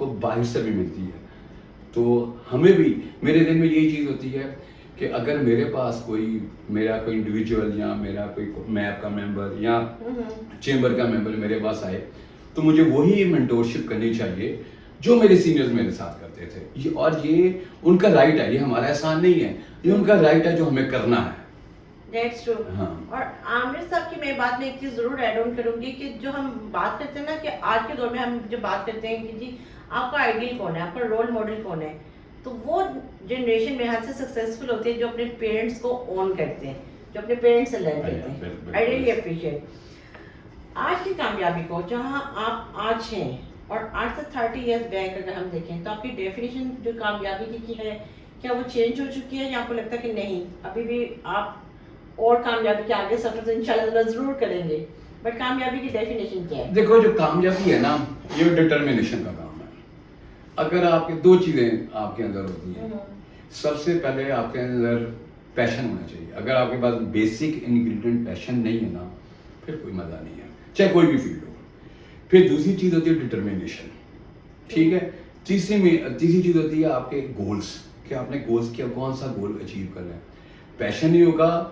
کو باہر سے بھی ملتی ہے. تو ہمیں بھی, میرے دل میں یہی چیز ہوتی ہے کہ اگر میرے پاس میرا کوئی انڈیویجول یا میرا کوئی میپ کا ممبر یا چیمبر کا ممبر میرے پاس آئے تو مجھے وہی مینٹورشپ کرنی چاہیے جو میرے سینئرز میرے ساتھ کرتے تھے. اور یہ ان کا رائٹ ہے, یہ ہمارا احسان نہیں ہے, یہ ان کا رائٹ ہے جو ہمیں کرنا ہے. That's true. اور عامر صاحب کی میں بات میں ایک چیز ضرور ایڈ آن کروں گی کہ جو ہم بات کرتے ہیں نا کہ آج کے دور میں ہم جو بات کرتے ہیں کہ جی آپ کا آئیڈیل کون ہے, آپ کا رول ماڈل کون ہے, تو وہ جنریشن میرے ہاتھ سے سکسیزفل ہوتی ہے جو اپنے پیرنٹس کو اون کرتے ہیں, جو اپنے پیرنٹس سے لرن کرتے ہیں. آئی ریئلی اپریشیٹ. آج کی کامیابی کو جہاں آپ آج ہیں اور آج سے 30 ایئرس بیک اگر ہم دیکھیں تو آپ کی ڈیفینیشن جو کامیابی کی ہے کیا وہ چینج ہو چکی ہے, یا آپ کو لگتا ہے کہ نہیں ابھی بھی آپ اور کامیابی کے آگے سفر تو انشاءاللہ ضرور کریں گے, بٹ کامیابی کی ڈیفینیشن کیا ہے؟ دیکھو جو کامیابی ہے نا یہ ڈٹرمنیشن کا کام ہے. اگر آپ کے 2 چیزیں آپ کے اندر ہوتی ہیں, سب سے پہلے آپ کے اندر پیشن ہونا چاہیے. اگر آپ کے پاس بیسک انگریڈینٹ پیشن نہیں ہے نا پھر کوئی مزہ نہیں ہے, چاہے کوئی بھی فیلڈ ہو. پھر دوسری چیز ہوتی ہے ڈٹرمنیشن, ٹھیک ہے. تیسری چیز ہوتی ہے آپ کے گولس, کہ آپ نے گولس کیا, کون سا گول اچیو کرنا ہے. پیشن نہیں ہوگا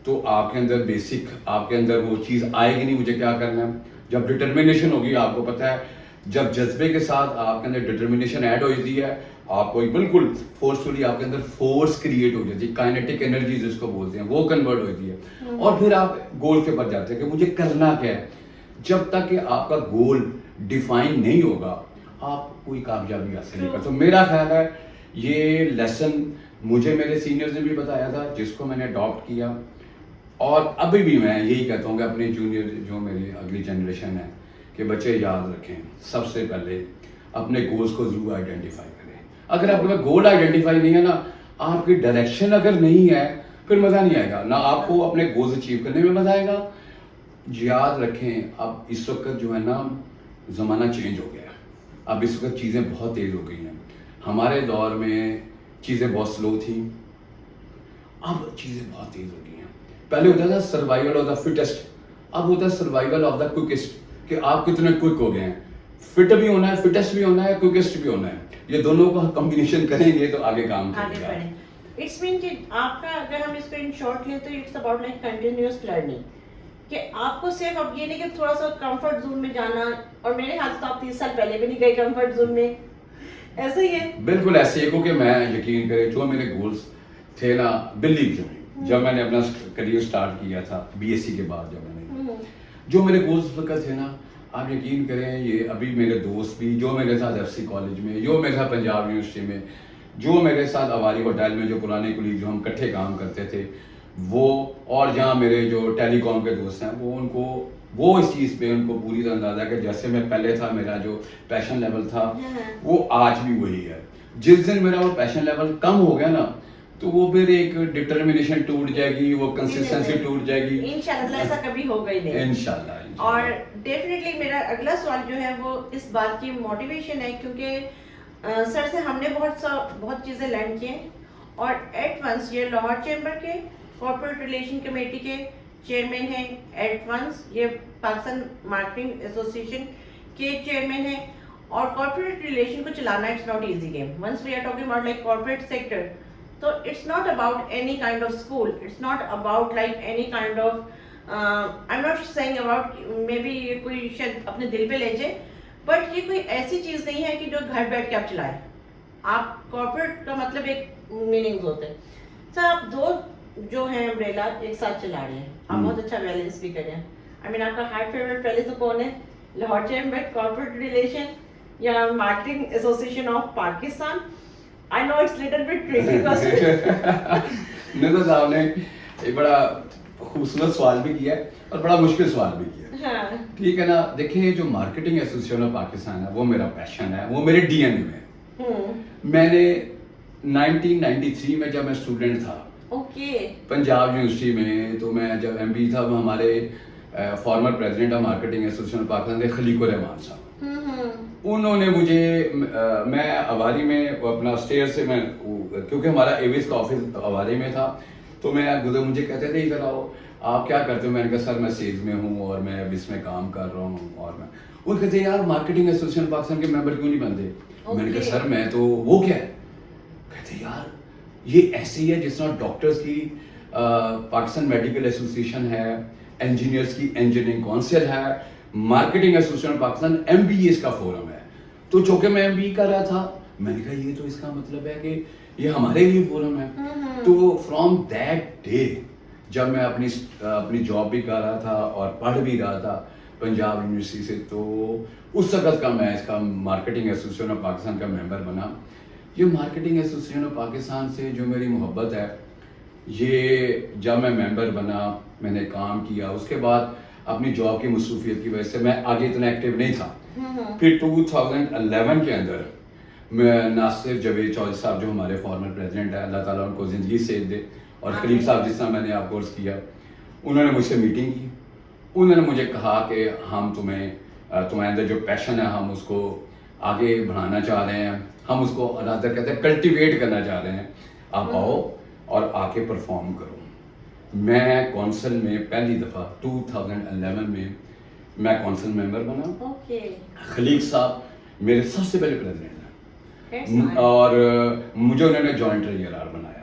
تو آپ کے اندر بیسک آپ کے اندر وہ چیز آئے گی نہیں مجھے کیا کرنا ہے. جب ڈٹرمنیشن ہوگی آپ کو پتہ ہے, جب جذبے کے ساتھ آپ کے اندر ڈٹرمنیشن ایڈ ہو جاتی ہے آپ کو بالکل فورسفلی آپ کے اندر فورس کریٹ ہو جاتی ہے, کائنیٹک انرجی جس کو بولتے ہیں وہ کنورٹ ہوتی ہے, اور پھر آپ گول کے اوپر جاتے ہیں کہ مجھے کرنا کیا ہے. جب تک کہ آپ کا گول ڈیفائن نہیں ہوگا آپ کوئی کامیابی حاصل نہیں کر. تو میرا خیال ہے یہ لیسن مجھے میرے سینئرز نے بھی بتایا تھا جس کو میں نے اڈاپٹ کیا, اور ابھی بھی میں یہی کہتا ہوں کہ اپنے جونیئر جو میری اگلی جنریشن ہے کہ بچے یاد رکھیں سب سے پہلے اپنے گولز کو ضرور آئیڈینٹیفائی کریں. اگر آپ کا گول آئیڈینٹیفائی نہیں ہے نا, آپ کی ڈائریکشن اگر نہیں ہے پھر مزہ نہیں آئے گا, نہ آپ کو اپنے گولز اچیو کرنے میں مزہ آئے گا. یاد رکھیں اب اس وقت جو ہے نا زمانہ چینج ہو گیا, اب اس وقت چیزیں بہت تیز ہو گئی ہیں. ہمارے دور میں چیزیں بہت سلو تھیں, اب چیزیں بہت تیز ہو گئی ہیں. پہلے ہوتا تھا سروائیول آف دا فٹسٹ, اب ہوتا ہے سروائیول آف دا کوکسٹ, کہ آپ کتنے کوئک ہو گئے ہیں. فٹ بھی ہونا ہے, فٹسٹ بھی ہونا ہے, کوکسٹ بھی ہونا ہے. یہ دونوں کو کمبینیشن کریں گے تو آگے کام کرے گا. اٹس مین کہ آپ کا اگر ہم اس کو ان شارٹ لیں تو it's about like continuous learning, کہ آپ کو صرف اب یہ نہیں کہ تھوڑا سا کمفرٹ زون میں جانا, اور میرے ہاتھ تو آپ 30 سال پہلے بھی نہیں گئے کمفرٹ زون میں, ایسا ہی ہے. بالکل ایسے ہی, کیونکہ میں یقین کرے جو میرے گولز تھے نا بلیو جو جب میں نے اپنا کریئر سٹارٹ کیا تھا بی ایس سی کے بعد, جب میں نے جو میرے گولز فکر تھے نا, آپ یقین کریں یہ ابھی میرے دوست بھی جو میرے ساتھ ایف سی کالج میں, جو میرے ساتھ پنجاب یونیورسٹی میں, جو میرے ساتھ اواری ہوٹل میں جو پرانے کلیگ جو ہم اکٹھے کام کرتے تھے وہ, اور جہاں میرے جو ٹیلی کام کے دوست ہیں وہ, ان کو وہ اس چیز پہ ان کو پوری طرح اندازہ ہے کہ جیسے میں پہلے تھا میرا جو پیشن لیول تھا وہ آج بھی وہی ہے. جس دن میرا وہ پیشن لیول کم ہو گیا نا تو وہ پھر ایک ڈٹرمنیشن ٹوٹ جائے گی, وہ کنسسٹنسی ٹوٹ جائے گی. انشاءاللہ ایسا کبھی ہوگا ہی نہیں انشاءاللہ. اور ڈیفینیٹلی میرا اگلا سوال جو ہے وہ اس بات کی موٹیویشن ہے, کیونکہ سر سے ہم نے بہت چیزیں لرن کی ہیں, اور ایٹ ونس یہ لاہور چیمبر کے کارپوریٹ ریلیشن کمیٹی کے چیئرمین ہیں, ایٹ ونس یہ پاکستان مارکیٹنگ ایسوسیشن کے چیئرمین ہیں, اور کارپوریٹ ریلیشن کو چلانا it's not easy game. Once we are talking about like corporate sector, تو it's not about any kind of school, it's not about like any kind of I'm not seeing about maybe یہ کوئی شاید اپنے دل پہ لے جائے, but یہ کوئی ایسی چیز نہیں ہے کہ جو گھر بیٹھ کے آپ چلائیں. آپ کارپوریٹ کا مطلب ایک میننگز ہوتے ہیں. سر آپ دو جو ہیں امبریلا ایک ساتھ چلا رہے ہیں, آپ بہت اچھا بیلنس بھی کر رہے ہیں. آئی مین آپ کا ہارٹ فیوریٹ پہلے تو کون ہے, لاہور چیمبر کارپوریٹ ریلیشن یا marketing association of Pakistan? I know it's little bit tricky question. نظر صاحب نے ایک بڑا خوبصورت سوال بھی کیا ہے اور بڑا مشکل سوال بھی کیا ہے, ٹھیک ہے نا. دیکھیں جو مارکیٹنگ ایسوسیشن آف پاکستان ہے وہ میرا پیشن ہے, وہ میرے ڈی این اے میں ہے. میں نے 1993 میں جب میں اسٹوڈنٹ تھا پنجاب یونیورسٹی میں, تو میں جب ایم بی تھا وہ ہمارے former president of marketing association of Pakistan تھے خلیق الرحمان صاحب, انہوں نے مجھے, میں اواری میں اپنا اسٹیئر سے میں, کیونکہ ہمارا ایویز کا آفس اواری میں تھا, تو میں گزر مجھے کہتے تھے ادھر آؤ آپ کیا کرتے ہو. میں نے کہا سر میں سیلز میں ہوں اور میں اب اس میں کام کر رہا ہوں. اور میں وہ کہتے ہیں یار مارکیٹنگ ایسوسیشن پاکستان کے ممبر کیوں نہیں بنتے؟ میں نے کہا سر میں تو وہ کیا ہے؟ کہتے ہیں یار یہ ایسے ہی ہے جس طرح ڈاکٹرز کی پاکستان میڈیکل ایسوسیشن ہے, انجینئرس کی انجینئرنگ کونسل ہے, مارکیٹنگ ایسوسیشن پاکستان MBAs کا فورم ہے. تو چونکہ میں MBA کر رہا تھا میں نے کہا یہ تو اس کا مطلب ہے کہ یہ ہمارے لیے فورم ہے. تو فرام دیٹ ڈے جب میں اپنی جاب بھی کر رہا تھا اور پڑھ بھی رہا تھا پنجاب یونیورسٹی سے, تو اس وقت کا میں اس کا مارکیٹنگ ایسوسیشن آف پاکستان کا ممبر بنا. یہ مارکیٹنگ ایسوسیشن آف پاکستان سے جو میری محبت ہے, یہ جب میں ممبر بنا میں نے کام کیا, اس کے بعد اپنی جاب کی مصروفیت کی وجہ سے میں آگے اتنا ایکٹیو نہیں تھا. پھر 2011 کے اندر میں ناصر جاوید چودھری صاحب جو ہمارے فارمر پریزیڈنٹ ہیں, اللہ تعالیٰ ان کو زندگی صحت دے, اور خلیق صاحب جس طرح میں نے آپ کورس کیا, انہوں نے مجھ سے میٹنگ کی. انہوں نے مجھے کہا کہ ہم تمہارے اندر جو پیشن ہے ہم اس کو آگے بڑھانا چاہ رہے ہیں, ہم اس کو رادر کہتے ہیں کلٹیویٹ کرنا چاہ رہے ہیں, آپ آؤ اور آ کے پرفارم کرو. میں کونسل میں پہلی دفعہ 2011 میں کونسل ممبر بنا. خلیق صاحب میرے سب سے پہلے پریزیڈنٹ ہیں اور مجھے انہوں نے جوائنٹ ٹریجرر بنایا.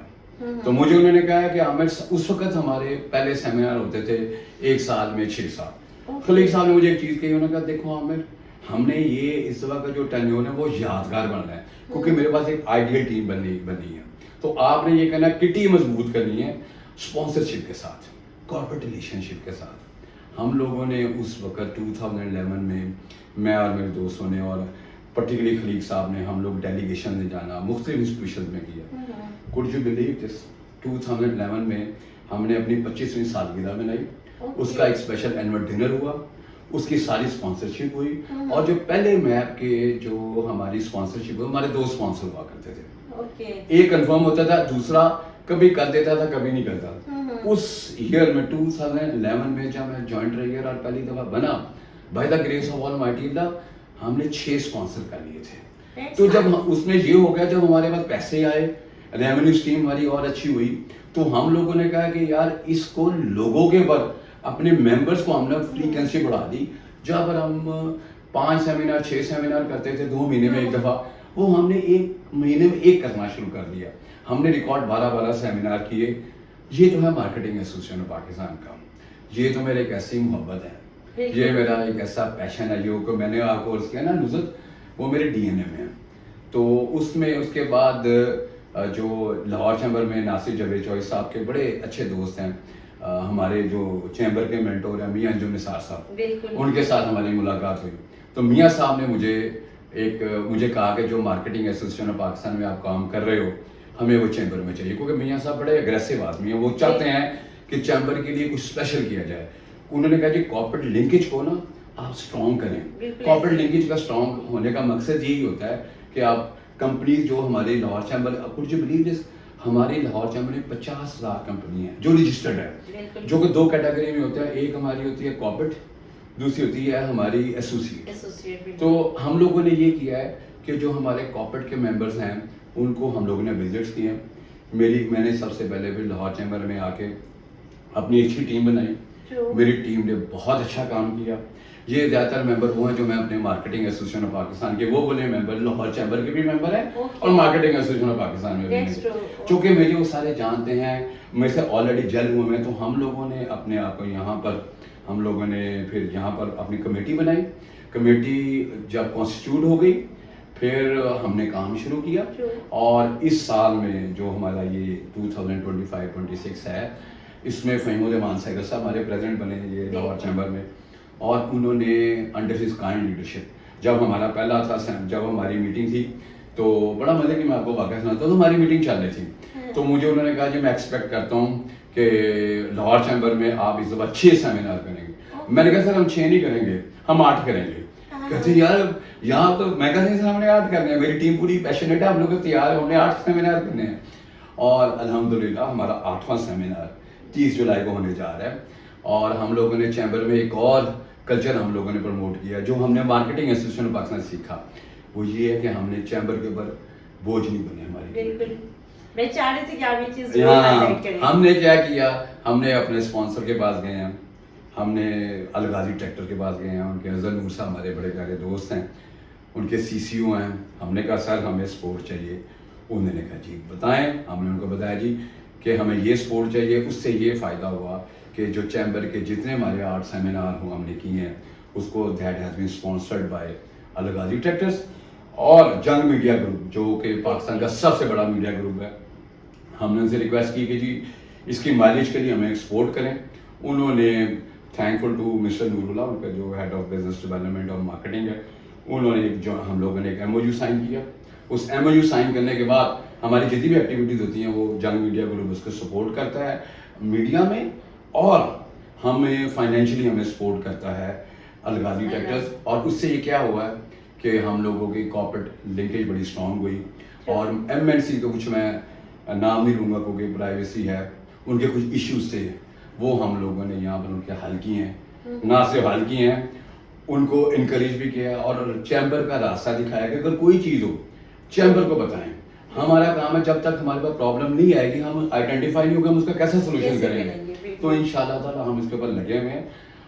تو مجھے انہوں نے کہا کہ عامر اس وقت ہمارے پہلے سیمینار ہوتے تھے 1 سال میں 6 سال. خلیق صاحب نے مجھے ایک چیز کہی, انہوں نے کہا دیکھو عامر ہم نے یہ اس وقت کا جو ٹینیور ہے وہ یادگار بننا ہے, کیونکہ میرے پاس ایک آئیڈیل ٹیم بنی ہے. تو آپ نے یہ کہنا کٹی مضبوط کرنی ہے اسپانسرشپ کے ساتھ, کارپوریٹ ریلیشن شپ کے ساتھ. ہم لوگوں نے اس وقت 2011 میں اور میرے دوستوں نے اور پرٹیکولرلی خلیق صاحب نے, ہم لوگ ڈیلیگیشن میں جانا مختلف انسٹیٹیوشن میں کیا. Could you believe this? 2011 میں ہم نے اپنی 25ویں سالگرہ منائی. اس کا ایک اسپیشل اینول ڈنر ہوا, اس کی ساری اسپانسرشپ ہوئی. اور جو پہلے میپ کے جو ہماری اسپانسرشپ ہوئی, ہمارے 2 اسپانسر ہوا کرتے تھے. ایک کنفرم ہوتا تھا, دوسرا کبھی کر دیتا تھا کبھی نہیں کرتا. اس ایئر میں 2011 میں جب میں جوائنٹ ٹریجرر اور پہلی دفعہ بنا, by the grace of almighty Allah ہم نے 6 اسپانسر کر لیے تھے. تو جب اس میں یہ ہو گیا, جب ہمارے پاس پیسے آئے, ریونیو اسٹریم ہماری اور اچھی ہوئی, تو ہم لوگوں نے کہا کہ یار اس کو لوگوں کے پر اپنے ممبرس کو ہم نے فریکوینسی بڑھا دی. جہاں پر ہم 5 سیمینار 6 سیمینار کرتے تھے 2 مہینے میں ایک دفعہ, وہ ہم نے 1 مہینے میں 1 کرنا شروع کر دیا. ہم نے ریکارڈ 12 سیمینار کیے. یہ تو ہے مارکیٹنگ ایسوسیشن آف پاکستان کا. یہ تو میرے ایک ایسی محبت ہے, یہ میرا ایک ایسا پیشن ہے جو کہ میں نے آپ کورس کیا نا نصرت, وہ میرے DNA میں ہے. تو اس کے بعد جو لاہور چیمبر میں ناصر جاوید چودھری صاحب کے بڑے اچھے دوست ہیں, ہمارے جو چیمبر کے مینٹور ہیں میاں انجم نثار صاحب, ان کے ساتھ ہماری ملاقات ہوئی. تو میاں صاحب نے مجھے کہا کہ جو مارکیٹنگ ایسوسیشن آف پاکستان میں آپ کام کر رہے ہو ہمیں وہ چیمبر میں چاہیے, کیونکہ میاں صاحب بڑے اگریسو آدمی ہیں, وہ چاہتے ہیں کہ چیمبر کے لیے کچھ اسپیشل کیا جائے. انہوں نے کہا جی کارپوریٹ لنکیج کو نا آپ اسٹرانگ کریں. کارپوریٹ لنکیج کا اسٹرانگ ہونے کا مقصد یہی ہوتا ہے کہ آپ کمپنیز جو ہمارے لاہور چیمبر, کچھ جو بلیو دس, ہماری لاہور چیمبر میں 50,000 کمپنی ہیں جو رجسٹرڈ ہے, جو کہ 2 کیٹیگری میں ہوتا ہے. ایک ہماری ہوتی ہے کارپوریٹ, دوسری ہوتی ہے ہماری ایسوسیٹ. تو ہم لوگوں نے یہ کیا ہے کہ جو ہمارے کارپوریٹ کے ممبرز ہیں ان کو ہم لوگوں نے وزٹس کیے ہیں. میں نے سب سے پہلے پھر لاہور چیمبر میں آ کے اپنی اچھی ٹیم بنائی. میری ٹیم نے بہت اچھا کام کیا. یہ زیادہ تر ممبر وہ ہیں جو میں اپنے مارکیٹنگ ایسوسیشن آف پاکستان کے وہ بولے ممبر, لاہور چیمبر کے بھی ممبر ہیں اور مارکیٹنگ ایسوسیشن آف پاکستان میں بھی ہیں. چونکہ مجھے وہ سارے جانتے ہیں, میں سے آلریڈی جل ہوئے ہیں, تو ہم لوگوں نے اپنے آپ کو ہم لوگوں نے پھر یہاں پر اپنی کمیٹی بنائی. کمیٹی جب کانسٹیٹیوٹ ہو گئی پھر ہم نے کام شروع کیا. اور اس سال میں جو ہمارا یہ 2025-26 ہے, اس میں فہیم الرحمان سیگر صاحب ہمارے پریزیڈنٹ بنے ہیں یہ لاہور چیمبر میں. اور انہوں نے انڈر ہز کائنڈ لیڈرشپ, جب ہمارا پہلا تھا جب ہماری میٹنگ تھی تو بڑا مزے کی میں آپ کو واقعہ سناتا ہوں. تو ہماری میٹنگ چل رہی تھی, تو مجھے انہوں نے کہا جی میں ایکسپیکٹ کرتا ہوں کہ لاہور چیمبر میں آپ اس دفعہ 6 سیمینار کریں گے. میں نے کہا سر ہم 6 نہیں کریں گے, ہم 8 کریں گے. کہتے یار یہاں تو میں کہتے ہیں سر ہم نے 8 کرنے ہیں, میری ٹیم پوری پیشنیٹ ہے, ہم لوگ تیار ہیں, ہم نے 8 سیمینار کرنے ہیں. اور الحمدللہ ہمارا 8واں سیمینار 30 جولائی کو ہونے جا رہا ہے. اور ہم لوگوں نے چیمبر میں ایک اور کلچر ہم لوگوں نے پروموٹ کیا, جو ہم نے مارکیٹنگ ایسوسیشن پاکستان سیکھا, وہ یہ ہے کہ ہم نے چیمبر کے اوپر بوجھ نہیں بنے ہماری. بالکل میں چاہ رہی تھی کہ آپ یہ چیز ہم نے کیا کیا, ہم نے اپنے اسپانسر کے پاس گئے ہیں, ہم نے الغازی ٹریکٹر کے پاس گئے ہیں, ان کے اظہر نور صاحب ہمارے بڑے پیارے دوست ہیں, ان کے سی سی او ہیں. ہم نے کہا سر ہمیں سپورٹ چاہیے. انہوں نے کہا جی بتائیں. ہم نے ان کو بتایا جی کہ ہمیں یہ سپورٹ چاہیے. اس سے یہ فائدہ ہوا کہ جو چیمبر کے جتنے ہمارے آرٹ سیمینار ہوں ہم نے کیے ہیں اس کو that has been sponsored by Al-Ghazi tractors اور جنگ میڈیا گروپ جو کہ پاکستان کا سب سے بڑا میڈیا گروپ ہے. ہم نے ان سے ریکویسٹ کی کہ جی اس کی مائلیج کے لیے ہمیں سپورٹ کریں. انہوں نے تھینک فل ٹو مسٹر نور اللہ, ان کا جو ہیڈ آف بزنس ڈیولپمنٹ اور مارکیٹنگ ہے, انہوں نے جو ہم لوگوں نے ایک ایم او یو سائن کیا. اس ایم او یو سائن کرنے کے بعد ہماری جتنی بھی ایکٹیویٹیز ہوتی ہیں وہ جنگ میڈیا گروپ اس کو سپورٹ کرتا ہے میڈیا میں, اور ہمیں فائنینشلی ہمیں سپورٹ کرتا ہے الغازی ٹریکٹرز. اور اس سے یہ کیا ہوا ہے کہ ہم لوگوں کی کارپوریٹ لنکیج بڑی اسٹرانگ ہوئی. اور ایم این سی کو کچھ میں نام نہیں لوں گا کیونکہ پرائیویسی ہے, ان کے کچھ ایشوز تھے وہ ہم لوگوں نے یہاں پر ان کے حل کیے ہیں. نہ صرف حل کیے ہیں, ان کو انکریج بھی کیا اور چیمبر کا راستہ دکھایا کہ اگر کوئی چیز ہو چیمبر کو بتائیں. ہمارا کام ہے جب تک ہمارے پاس پرابلم نہیں آئے گی, ہم آئیڈینٹیفائی نہیں ہوگا ہم اس کا کیسے سولوشن کریں گے. تو ان شاء اللہ تعالیٰ ہم اس کے اوپر لگے ہوئے ہیں.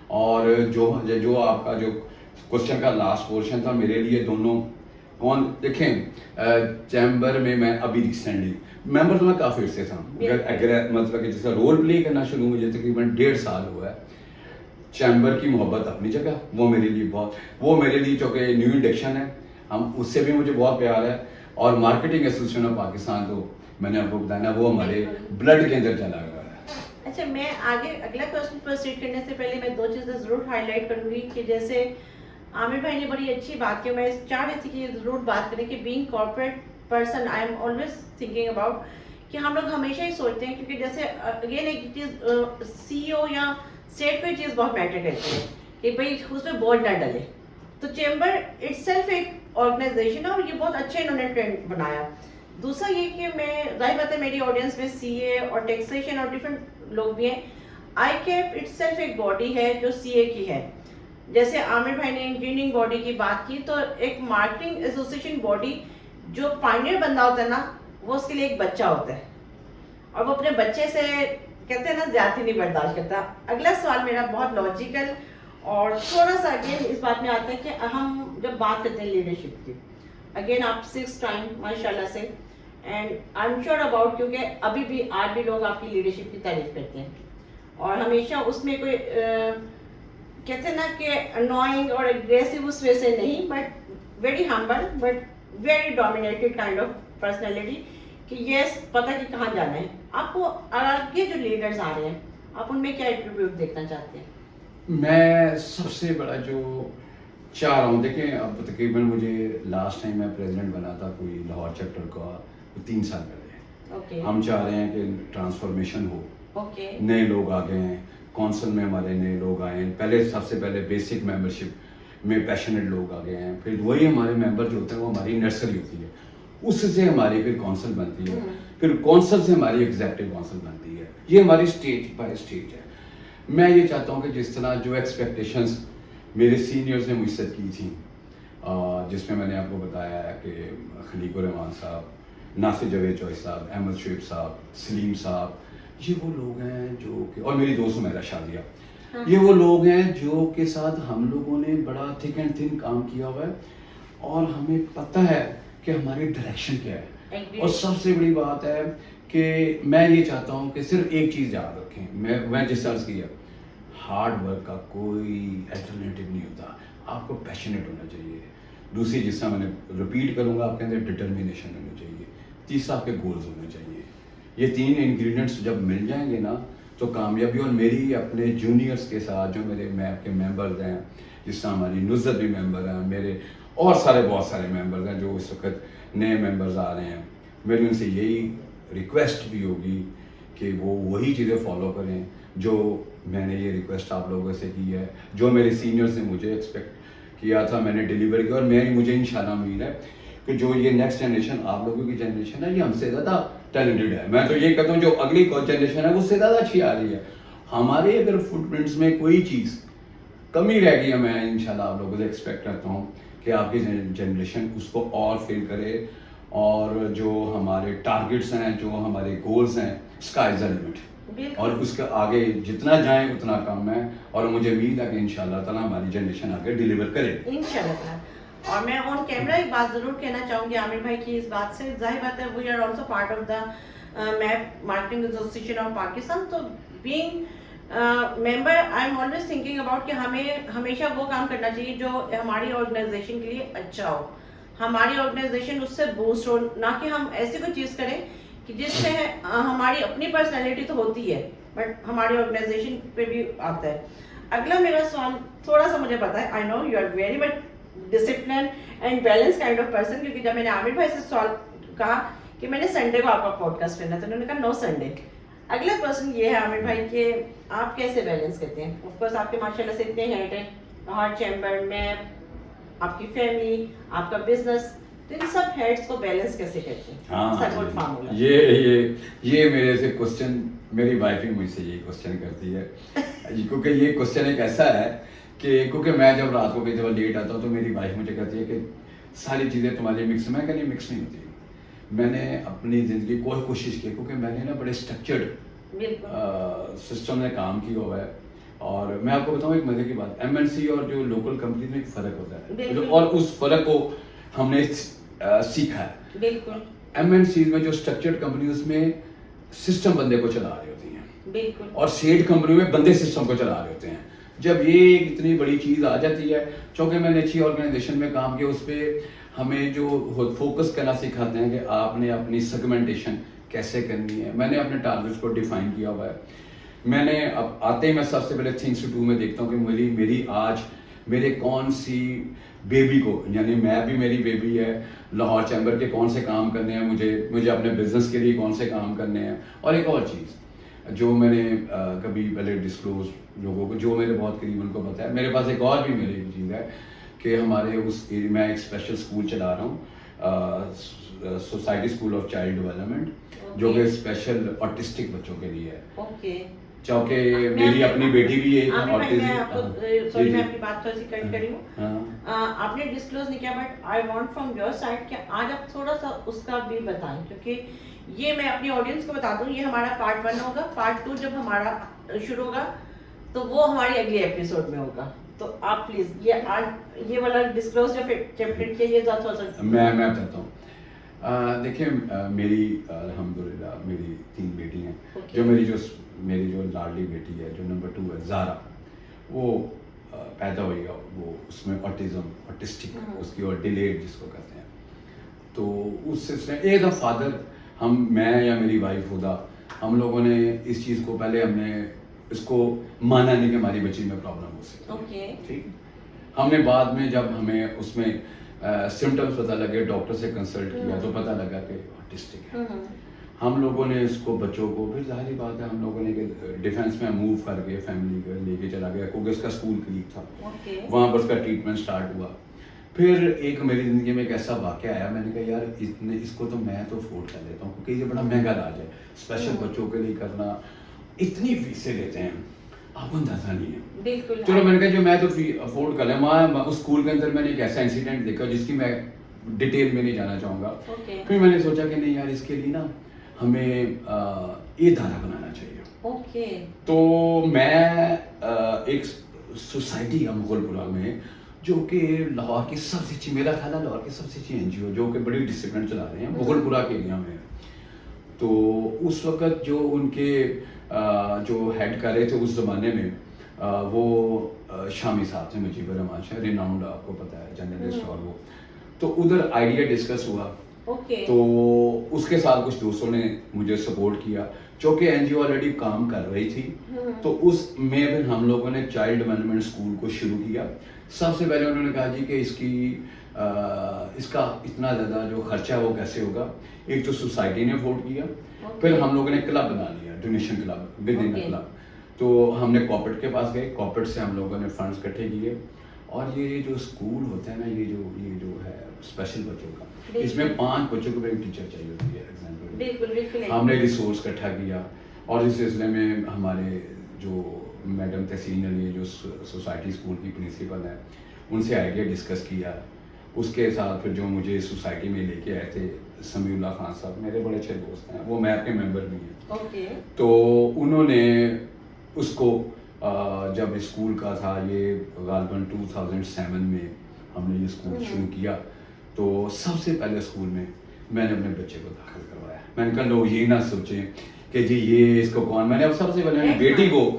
اور جو آپ کا جو کوشچن کا لاسٹ پورشن تھا, میرے لیے دونوں دیکھیں چیمبر میں میں ابھی ریسنٹلی ممبر تو میں کافی عرصے تھا, مطلب کہ جیسا رول پلے کرنا شروع مجھے تقریباً 1.5 سال ہوا ہے. چیمبر کی محبت اپنی جگہ, وہ میرے لیے چونکہ نیو انڈکشن ہے, ہم اس سے بھی مجھے بہت پیار ہے. اور مارکیٹنگ ایسوسیشن آف پاکستان تو میں نے آپ کو بتایا نا وہ ہمارے بلڈ کے اندر چلا گیا ہے. اچھا, میں آگے اگلا کوشچن پروسیڈ کرنے سے پہلے میں 2 چیزیں ضرور ہائی لائٹ کروں گی کہ جیسے عامر بھائی نے بڑی اچھی بات کی, میں چاہ رہی تھی کہ ضرور بات کریں کہ being corporate person I am always thinking about کہ ہم لوگ ہمیشہ ہی سوچتے ہیں کیونکہ جیسے اگین ایک چیز سی او یا اسٹیٹ پہ چیز بہت میٹر کرتی ہے کہ بھائی اس پہ بورڈ نہ ڈلے. تو چیمبر اٹ سیلف ایک آرگنائزیشن ہے اور یہ بہت اچھے انہوں نے ٹرینڈ بنایا. دوسرا یہ کہ میں ظاہر بات ہے میری آڈینس میں سی اے اور ٹیکسیشن اور ڈفرینٹ لوگ بھی ہیں. آئی کیپ اٹ سیلف ایک باڈی ہے جو سی اے کی ہے. جیسے عامر بھائی نے انجینئرنگ باڈی کی بات کی, تو ایک مارکیٹنگ ایسوسیشن باڈی جو پائنیئر بندہ ہوتا ہے نا وہ اس کے لیے ایک بچہ ہوتا ہے اور وہ اپنے بچے سے کہتے ہیں نا زیادتی نہیں برداشت کرتا. اگلا سوال میرا بہت لاجیکل اور تھوڑا سا اگین اس بات میں آتا ہے کہ ہم جب بات کرتے ہیں لیڈرشپ کی, اگین آپ 6 ٹائم ماشاء اللہ سے, and I am sure about کیونکہ ابھی بھی آج بھی لوگ آپ کی لیڈرشپ کی تعریف کرتے ہیں اور ہمیشہ اس میں کوئی کہتے ہیں نا کہ انوائنگ اور اگریسو اس وجہ سے نہیں, but very humble but very dominated kind of personality کہ یس پتہ کہ کہاں جانا ہے. آپ کو آگے جو لیڈرز آ رہے ہیں آپ ان میں کیا ایٹریبیوٹ دیکھنا چاہتے ہیں؟ میں سب سے بڑا جو چاہ رہا ہوں, دیکھیں اب تقریباً مجھے لاسٹ ٹائم میں پریزیڈنٹ بنا تھا کوئی لاہور چیپٹر کا 3 سال پہلے. ہم چاہ رہے ہیں کہ ٹرانسفارمیشن ہو, نئے لوگ آ گئے ہیں کونسل میں, ہمارے نئے لوگ آئے ہیں. سب سے پہلے بیسک ممبرشپ میں پیشنیٹ لوگ آ گئے ہیں. پھر وہی ہمارے ممبر جو ہوتے ہیں وہ ہماری نرسری ہوتی ہے, اس سے ہماری پھر کونسل بنتی ہے, پھر کونسل سے ہماری ایگزیکٹو کونسل بنتی ہے. یہ ہماری اسٹیج بائی اسٹیج ہے. میں یہ چاہتا ہوں کہ جس طرح جو ایکسپیکٹیشنز میرے سینئرز نے مجھ سے کی تھیں, جس میں میں نے آپ کو بتایا ہے کہ خلیق الرحمان صاحب, ناصر جاوید چوہی صاحب, احمد شعیب صاحب, سلیم صاحب, یہ وہ لوگ ہیں جو کہ, اور میری دوست میرا شادیہ, یہ وہ لوگ ہیں جو کے ساتھ ہم لوگوں نے بڑا تھک اینڈ تھن کام کیا ہوا ہے اور ہمیں پتہ ہے کہ ہماری ڈائریکشن کیا ہے. اور سب سے بڑی بات ہے کہ میں یہ چاہتا ہوں کہ صرف ایک چیز یاد رکھیں, میں جس طرح کیا, ہارڈ ورک کا کوئی الٹرنیٹیو نہیں ہوتا, آپ کو پیشنیٹ ہونا چاہیے. دوسری جس طرح میں نے ریپیٹ کروں گا, آپ کے اندر ڈٹرمینیشن ہونی چاہیے. تیسرا آپ کے گولز ہونے چاہیے. یہ 3 انگریڈینٹس جب مل جائیں گے نا تو کامیابی. اور میری اپنے جونیئرس کے ساتھ جو میرے میپ کے ممبرز ہیں, جس طرح ہماری نصرت بھی ممبر ہیں, میرے اور بہت سارے ممبرز ہیں جو اس وقت نئے ممبرز آ رہے ہیں, میری ان سے یہی ریکویسٹ بھی ہوگی کہ وہ وہی چیزیں فالو کریں جو میں نے یہ ریکویسٹ آپ لوگوں سے کی ہے, جو میرے سینئرز نے مجھے ایکسپیکٹ کیا تھا میں نے ڈیلیور کیا. اور مجھے انشاءاللہ امید ہے کہ جو یہ نیکسٹ جنریشن آپ لوگوں کی جنریشن ہے یہ ہم سے زیادہ ٹیلنٹڈ ہے. میں تو یہ کہتا ہوں جو اگلی جنریشن ہے اس سے زیادہ اچھی آ رہی ہے. ہمارے اگر فٹ پرنٹس میں کوئی چیز کمی رہ گئی ہے, میں انشاءاللہ آپ لوگوں سے ایکسپیکٹ کرتا ہوں کہ آپ کی جنریشن اس کو اور فل کرے. اور جو ہمارے ٹارگٹس ہیں, جو ہمارے گولز ہیں, اسکائی از دا لمٹ. اور اس کے آگے جتنا جائیں اتنا کم ہے, اور مجھے امید ہے کہ انشاءاللہ تعالیٰ ہماری جنریشن آگے ڈیلیور کرے انشاءاللہ. اور میں آن کیمرہ ایک بات ضرور کہنا چاہوں گی عامر بھائی کی اس بات سے, ظاہر بات ہے we are also part of the MAP marketing association of Pakistan. تو being member I'm always thinking about کہ ہمیں ہمیشہ وہ کام کرنا چاہیے جو ہماری آرگنائزیشن کے لیے اچھا ہو, ہماری آرگنائزیشن اس سے بوسٹ ہو, نہ کہ ہم ایسی کوئی چیز کریں کہ جس سے ہماری اپنی پرسنالٹی تو ہوتی ہے بٹ ہماری آرگنائزیشن پہ بھی آتا ہے. اگلا میرا سوال تھوڑا سا مجھے پتا ہے, I know you are very much discipline and balance kind of person, کیونکہ جب میں نے عامر بھائی سے سوال کہا کہ میں نے سنڈے کو آپ کا پوڈ کاسٹ کرنا ہے تو انہوں نے کہا نو سنڈے. اگلا پرسن یہ ہے عامر بھائی کہ آپ کیسے بیلنس کرتے ہیں؟ آف کورس آپ کے ماشاء اللہ سے اتنے ہیڈ ہیں, ہارٹ چیمبر میں آپ کی فیملی, آپ کا بزنس, تو ان سب ہیڈس کو بیلنس کیسے کرتے ہیں؟ Support formula. یہ میرے سے کوسچن میری وائف ہی مجھ سے یہی کوسچن کرتی ہے, کیونکہ یہ کوسچن ایک ایسا ہے کہ کیونکہ میں جب رات کو کئی دفعہ لیٹ آتا ہوں تو میری وائف مجھے کہتی ہے کہ ساری چیزیں تمہارے مکس, میں کہیں مکس نہیں ہوتی. میں نے اپنی زندگی کوئی کوشش کی, کیونکہ میں نے نا بڑے اسٹرکچرڈ سسٹم میں کام کیا ہوا ہے. اور میں آپ کو بتاؤں ایک مزے کی بات, ایم این سی اور جو لوکل کمپنی میں ایک فرق ہوتا ہے, اور اس فرق کو ہم نے سیکھا ہے. بالکل ایم این سیز میں جو اسٹرکچرڈ کمپنی اس میں سسٹم بندے کو چلا رہی ہوتی ہیں, بالکل, اور سیٹ کمپنی میں بندے سسٹم کو چلا رہے ہوتے ہیں. جب یہ ایک اتنی بڑی چیز آ جاتی ہے, چونکہ میں نے اچھی آرگنائزیشن میں کام کیا, اس پہ ہمیں جو فوکس کرنا سکھاتے ہیں کہ آپ نے اپنی سیگمنٹیشن کیسے کرنی ہے. میں نے اپنے ٹارگیٹس کو ڈیفائن کیا ہوا ہے. میں نے اب آتے ہی میں سب سے پہلے تھنگس ٹو ڈو میں دیکھتا ہوں کہ میری آج میرے کون سی بیبی کو, یعنی میں بھی میری بیبی ہے, لاہور چیمبر کے کون سے کام کرنے ہیں مجھے اپنے بزنس کے لیے کون سے کام کرنے ہیں. اور ایک اور چیز جو میں نے کبھی پہلے ڈسکلوز لوگوں کو, جو میرے بہت قریب ان کو پتہ ہے, میرے پاس ایک اور بھی میری چیز ہے کہ ہمارے میں ایک اسپیشل اسکول چلا رہا ہوں, society school of child development, جو کہ اسپیشل آٹسٹک بچوں کے لیے ہے. چونکہ میری اپنی بیٹی بھی ایک سوری میں آپ کی بات تھوڑی سی کٹ کری ہوں, آپ نے ڈسکلوز نہیں کیا, but I want from your side کہ آج آپ تھوڑا سا اس کا بھی بتائیں, کیونکہ یہ میں اپنی آڈینس کو بتا دوں, یہ ہمارا پارٹ 1 ہوگا, پارٹ 2 جب ہمارا شروع ہوگا تو وہ ہماری اگلی ایپیسوڈ میں ہوگا. تو آپ پلیز یہ والا ڈسکلوز جو چیپٹر کیا یہ تھوڑا سا میں بتاتا ہوں. دیکھیں میری الحمدللہ میری 3 بیٹی ہیں. جو میری جو لاڈلی بیٹی ہے جو نمبر 2 ہے زارا, وہ پیدا ہوئی ہے, وہ اس میں آٹسٹک اس کی, اور ڈیلیڈ جس کو کہتے ہیں. تو اس سلسلے ایز اے فادر میں یا میری وائف ہودا, ہم لوگوں نے اس چیز کو پہلے ہم نے اس کو مانا نہیں کہ ہماری بچی میں پرابلم ہو سکتی ہے. ٹھیک, ہم نے بعد میں جب ہمیں اس میں سمٹمس پتہ لگے, ڈاکٹر سے کنسلٹ کیا تو پتہ لگا کہ آٹسٹک ہے. ہم لوگوں نے اس کو بچوں کو, پھر ظاہری بات ہے ہم لوگوں نے ڈیفینس میں موو کر کے فیملی کو لے کے چلا گیا, کیونکہ اس کا اسکول قریب تھا, وہاں پر اس کا ٹریٹمنٹ اسٹارٹ ہوا. پھر ایک میری زندگی میں ایک ایسا واقعہ آیا, میں نے کہا یار اس کو تو میں تو افورڈ کر لیتا ہوں, کیونکہ یہ بڑا مہنگا علاج ہے, اسپیشل بچوں کے لیے کرنا, اتنی فیسیں لیتے ہیں آپ کو اندازہ نہیں ہے. بالکل, چلو میں نے کہا جو میں تو افورڈ کر لیں. وہاں اس اسکول کے اندر میں نے ایک ایسا انسیڈنٹ دیکھا جس کی میں ڈیٹیل میں نہیں جانا چاہوں گا. پھر میں نے سوچا کہ نہیں یار, اس کے لیے نا ہمیں یہ ادارہ بنانا چاہیے. تو میں ایک سوسائٹی ہے مغل پورہ میں, جو کہ لاہور کی سب سے اچھی, میرا خیال ہے لاہور کی سب سے اچھی این جی او, جو کہ بڑی ڈسپلن چلا رہے ہیں مغل پورہ کے ایریا میں. تو اس وقت جو ان کے جو ہیڈ کر رہے تھے اس زمانے میں, وہ شامی صاحب تھے, مجیب الرحمان شاہ, ریناؤنڈ آپ کو پتہ ہے جرنلسٹ. اور وہ تو ادھر آئیڈیا ڈسکس ہوا, تو اس کے ساتھ کچھ دوستوں نے مجھے سپورٹ کیا, چونکہ این جی او آلریڈی کام کر رہی تھی. تو اس میں پھر ہم لوگوں نے چائلڈ ڈیولپمنٹ اسکول کو شروع کیا. سب سے پہلے انہوں نے کہا جی کہ اس کا اتنا زیادہ جو خرچہ ہے وہ کیسے ہوگا. ایک تو سوسائٹی نے افورڈ کیا, پھر ہم لوگوں نے کلب بنا لیا, donation club with in club. تو ہم نے کارپوریٹ کے پاس گئے, کارپوریٹ سے ہم لوگوں نے فنڈس اکٹھے کیے, اور یہ جو اسکول ہوتا ہے نا, یہ جو ہے اسپیشل بچوں کا, اس میں 5 بچوں کو ایک ٹیچر چاہیے ہوتی ہے ایگزامپل. ہم نے ریسورس اکٹھا کیا, اور اس سلسلے میں ہمارے جو میڈم تحسین علی جو سوسائٹی اسکول کی پرنسپل ہیں, ان سے آئیڈیا ڈسکس کیا. اس کے ساتھ پھر جو مجھے سوسائٹی میں لے کے آئے تھے سمیع اللہ خان صاحب میرے بڑے اچھے دوست ہیں, وہ میپ کے ممبر بھی ہیں. تو انہوں نے اس کو جب اسکول کا تھا یہ غالباً 2007 میں ہم نے یہ اسکول شروع کیا, تو سب سے پہلے اسکول میں نے اپنے بچے کو داخل کروایا. میں نے کہا لوگ یہ نہ سوچیں کہ جی یہ اس کو کون, میں نے اب سب سے پہلے اپنی بیٹی کو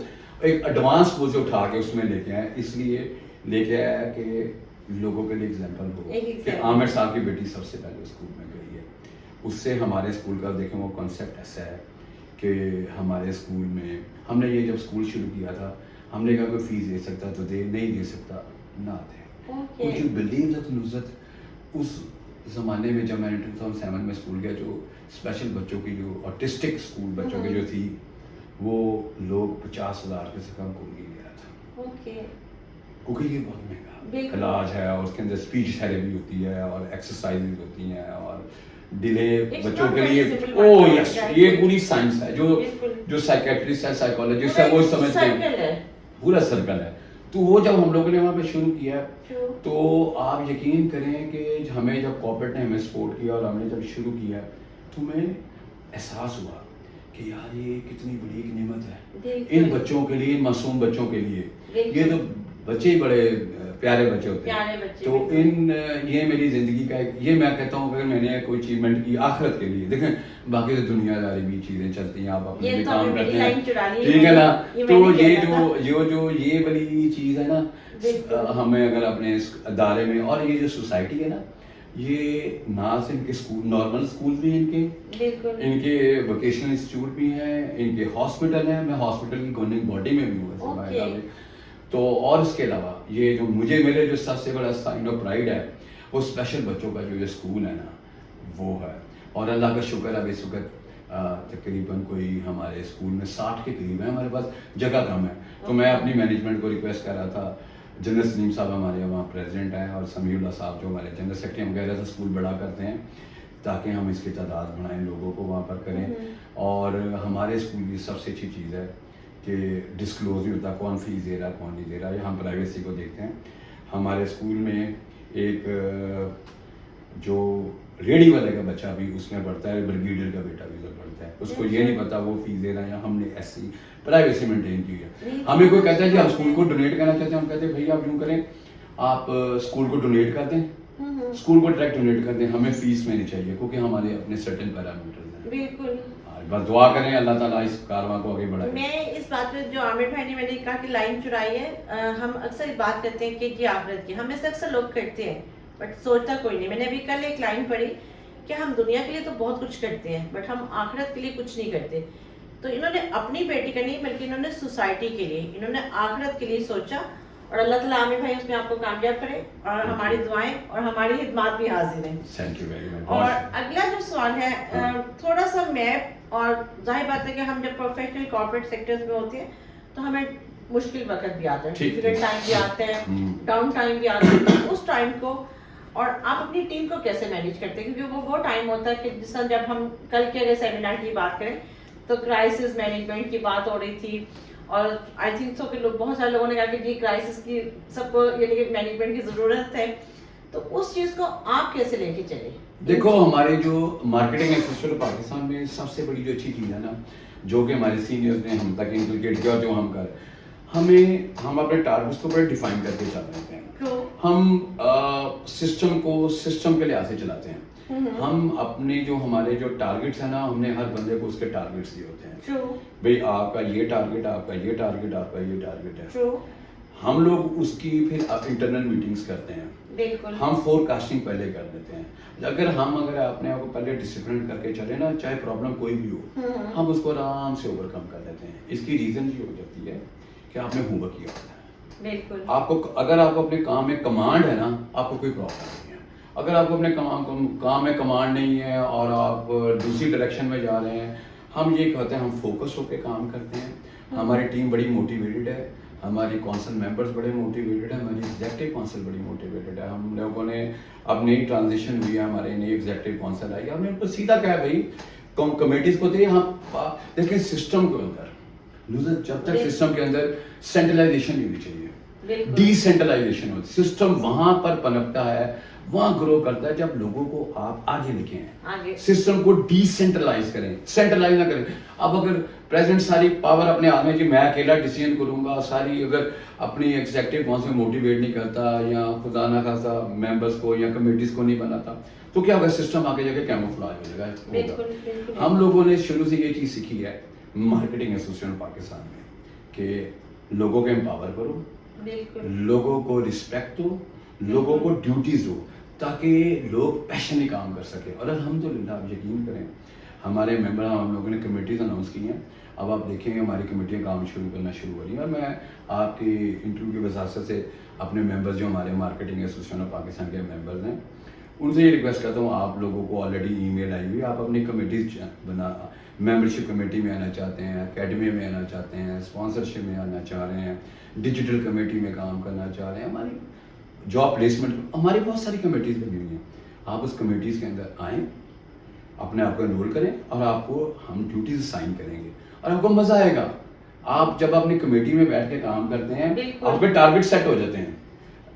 ایک ایڈوانس اسکول سے اٹھا کے اس میں لے کے آیا, اس لیے لے کے آیا کہ لوگوں کے لیے ایگزامپل ہو کہ عامر صاحب کی بیٹی سب سے پہلے اسکول میں گئی ہے. اس سے ہمارے اسکول کا دیکھیں وہ کانسیپٹ ایسا ہے کہ ہمارے اسکول میں ہم نے یہ جب اسکول شروع کیا تھا ہم نے کہا کوئی فیس دے سکتا تو دے, نہیں دے سکتا نہ دے. کچھ بلیو دیٹ نصرت اس زمانے میں جب میں نے 2007 میں اسکول گیا, جو اسپیشل بچوں کی جو آٹسٹک اسکول بچوں کی جو تھی وہ لوگ 50,000 سے کم کو نہیں لے رہا تھا, کیونکہ یہ بہت مہنگا علاج ہے اور اس کے اندر اسپیچ تھیراپی ہوتی ہے اور ایکسرسائز ہوتی ہیں اور ڈیلے بچوں کے لیے. او یس, یہ پوری سائنس ہے جو سائیکیٹرسٹ ہے سائیکالوجسٹ ہے وہ سمجھتے ہیں, پورا سرکل ہے. تو وہ جب ہم لوگوں نے وہاں پہ شروع کیا تو آپ یقین کریں کہ ہمیں جب کارپوریٹ نے ہمیں سپورٹ کیا اور ہم نے جب شروع کیا تو میں احساس ہوا کہ یار یہ کتنی بڑی ایک نعمت ہے ان بچوں کے لیے, ان معصوم بچوں کے لیے. یہ تو بچے ہی بڑے پیارے بچے ہوتے ہیں. تو یہ میری زندگی کا ایک, یہ میں کہتا ہوں کہ میں نے کوئی اچیومنٹ کی آخرت کے لیے. دیکھیں باقی تو دنیا داری بھی چیزیں چلتی ہیں, آپ اپنے بھی کام کرتے ہیں, ٹھیک ہے نا. تو یہ والی چیز ہے نا, ہمیں اگر اپنے اس ادارے میں, اور یہ جو سوسائٹی ہے نا, یہ نہ صرف ان کے اسکول نارمل اسکول بھی ہیں ان کے ووکیشنل انسٹیٹیوٹ بھی ہیں, ان کے ہاسپٹل ہیں. میں ہاسپٹل کی گورننگ باڈی میں بھی ہوں. تو اور اس کے علاوہ یہ جو میرے جو سب سے بڑا سائن آف پرائڈ ہے وہ اسپیشل بچوں کا جو اسکول ہے نا وہ ہے. اور اللہ کا شکر اب اس وقت تقریباً کوئی ہمارے اسکول میں 60 کے قریب ہے, ہمارے پاس جگہ کم ہے. تو میں اپنی مینجمنٹ کو ریکویسٹ کر رہا تھا, جنرل سلیم صاحب ہمارے وہاں پریزیڈنٹ ہیں اور سمیع اللہ صاحب جو ہمارے جنرل سیکرٹری, ہم کہہ رہے تھے اسکول بڑا کرتے ہیں تاکہ ہم اس کی تعداد بڑھائیں, لوگوں کو وہاں پر کریں. اور ہمارے اسکول کی سب سے اچھی چیز ہے کہ ڈسکلوز نہیں ہوتا کون فیس دے رہا کون نہیں دے رہا, یہ ہم پرائیویسی کو دیکھتے ہیں. ہمارے اسکول میں ایک جو ریڈی والے کا بچہ بھی اس میں پڑھتا ہے, بریگیڈیئر کا بیٹا بھی ادھر پڑھتا ہے, اس کو یہ نہیں پتا وہ فیس دے رہا ہے, یا ہم نے ایسی پرائیویسی مینٹین کی ہے. ہمیں کوئی کہتا ہے کہ ہم اسکول کو ڈونیٹ کرنا چاہتے ہیں, ہم کہتے ہیں بھائی آپ یوں کریں, آپ اسکول کو ڈونیٹ کر دیں, اسکول کو ڈائریکٹ ڈونیٹ کر دیں, ہمیں فیس میں نہیں چاہیے کیونکہ ہمارے اپنے سرٹن پیرامیٹرز ہیں. بالکل, بس دعا کریں اللہ تعالیٰ اس کارواں کو آگے بڑھائے. میں اس بات پہ جو عامر بھائی نے میں نے کہا کہ لائن چرائی ہے, ہم اکثر بات کرتے ہیں کہ جی آخرت کی, ہم سے اکثر لوگ کرتے ہیں بٹ سوچتا کوئی نہیں. میں نے ابھی کل ایک لائن پڑھی کہ ہم دنیا کے لیے تو بہت کچھ کرتے ہیں بٹ ہم آخرت کے لیے کچھ نہیں کرتے. تو انہوں نے اپنی بیٹی کا نہیں بلکہ انہوں نے سوسائٹی کے لیے, انہوں نے آخرت کے لیے سوچا, اور اللہ تعالیٰ عامر بھائی اس میں آپ کو کامیاب کرے, اور ہماری دعائیں اور ہماری خدمات بھی حاضر ہیں. Thank you very much. اور اگلا جو سوال ہے تھوڑا سا میپ, اور ظاہر بات ہے کہ ہم جب پروفیشنل کارپوریٹ سیکٹرز میں ہوتے ہیں تو ہمیں مشکل وقت بھی آتا ہے, ڈیفیکلٹ ٹائم بھی آتا ہے, ڈاؤن ٹائم بھی آتا ہے. اس ٹائم کو اور آپ اپنی ٹیم کو کیسے مینیج کرتے ہیں, کیونکہ وہ ٹائم ہوتا ہے کہ جس طرح جب ہم کل کے اگر سیمینار کی بات کریں تو کرائسس مینجمنٹ کی بات ہو رہی تھی, اور آئی تھنک سو کہ بہت سارے لوگوں نے کہا کہ جی کرائسس کی سب کو یعنی کہ مینجمنٹ کی ضرورت ہے. تو اس چیز کو آپ کیسے لے کے چلے؟ دیکھو ہمارے جو مارکیٹنگ ایسوسیٹ پاکستان میں سب سے بڑی جو اچھی چیز ہے نا, جو کہ ہمارے سینئرز نے ہم تک انکلکیٹ کیا, جو ہم اپنے ٹارگیٹس کو بڑے ڈیفائن کر کے چل رہے ہیں. ہم سسٹم کو سسٹم کے لحاظ سے چلاتے ہیں. ہم اپنے جو ہمارے جو ٹارگیٹس ہیں نا, ہم نے ہر بندے کو اس کے ٹارگیٹس دیے ہوتے ہیں. بھائی آپ کا یہ ٹارگیٹ, آپ کا یہ ٹارگیٹ, آپ کا یہ ٹارگیٹ ہے. ہم لوگ اس کی پھر انٹرنل میٹنگز کرتے ہیں, ہم فور کاسٹنگ پہلے کر دیتے ہیں. اگر اپنے آپ کو پہلے ڈسپلن کر کے چلے نا, چاہے پرابلم کوئی بھی ہو, ہم اس کو آرام سے اوور کم کر دیتے ہیں. اس کی ریزن یہ ہو جاتی ہے کہ آپ نے ہوم ورک کیا ہوتا ہے. بالکل, آپ کو اگر آپ کو اپنے کام میں کمانڈ ہے نا, آپ کو کوئی پرابلم نہیں ہے. اگر آپ کو اپنے کام میں کمانڈ نہیں ہے اور آپ دوسری ڈائریکشن میں جا رہے ہیں, ہم یہ کہتے ہیں ہم فوکس ہو کے کام کرتے ہیں. ہماری ٹیم بڑی موٹیویٹڈ ہے, ہماری کونسل ممبرز بڑے موٹیویٹڈ ہیں, ہماری ایگزیکٹو کونسل بڑی موٹیویٹڈ ہے. ہم لوگوں نے اب نئی ٹرانزیشن ہوئی ہے, ہمارے نئی ایگزیکٹو کونسل آئی ہے, ہم نے ان کو سیدھا کہا بھائی کمیٹیز کو دے. ہم دیکھیں سسٹم کے اندر جب تک سسٹم کے اندر سینٹرلائزیشن نہیں ہونی چاہیے. ڈیسینٹرلائزیشن ہوتی ہے. سسٹم وہاں پر پنپتا ہے, وہاں گرو کرتا ہے جب لوگوں کو آپ آگے لکھیں, سسٹم کو ڈیسینٹرلائز کریں, سینٹرلائز نہ کریں. اب اگر پریزنٹ ساری پاور اپنے ہاتھ میں جی میں اکیلا ڈیسیژن کروں گا, ساری اگر اپنی ایگزیکٹو کون سے موٹیویٹ نہیں کرتا یا خدا نہ خاصا ممبرس کو یا کمیٹیز کو نہیں بناتا, تو کیا ہوگا, سسٹم آگے جا کے کیموفلاج ہو جائے گا. ہم لوگوں نے شروع سے یہ چیز سیکھی ہے مارکیٹنگ ایسوسیشن پاکستان میں کہ لوگوں کو امپاور کرو, لوگوں کو رسپیکٹ دو, لوگوں کو ڈیوٹیز دو تاکہ لوگ پیشنلی کام کر سکیں. اور الحمدللہ آپ یقین کریں ہمارے ممبر ہم لوگوں نے کمیٹیز اناؤنس کی ہیں. اب آپ دیکھیں گے ہماری کمیٹیاں کام کرنا شروع ہو رہی ہیں. اور میں آپ کی انٹرویو کی وجہ سے اپنے ممبرز جو ہمارے مارکیٹنگ ایسوسیشن آف پاکستان کے ممبرز ہیں ان سے یہ ریکویسٹ کرتا ہوں, آپ لوگوں کو آلریڈی ای میل آئی ہوئی, آپ اپنی کمیٹیز بنا, ممبرشپ کمیٹی میں آنا چاہتے ہیں, اکیڈمی میں آنا چاہتے ہیں, اسپانسرشپ میں آنا چاہ رہے ہیں, ڈیجیٹل کمیٹی میں کام کرنا چاہ رہے ہیں, ہماری جاب پلیسمنٹ ہماری بہت ساری کمیٹیز بنی ہوئی ہیں. آپ اس کمیٹیز کے اندر آئیں, اپنے آپ کو انرول کریں اور آپ کو ہم ڈیوٹیز اسائن کریں گے اور آپ کو مزہ آئے گا. آپ جب اپنی کمیٹی میں بیٹھ کے کام کرتے ہیں آپ کے ٹارگیٹ سیٹ ہو جاتے ہیں,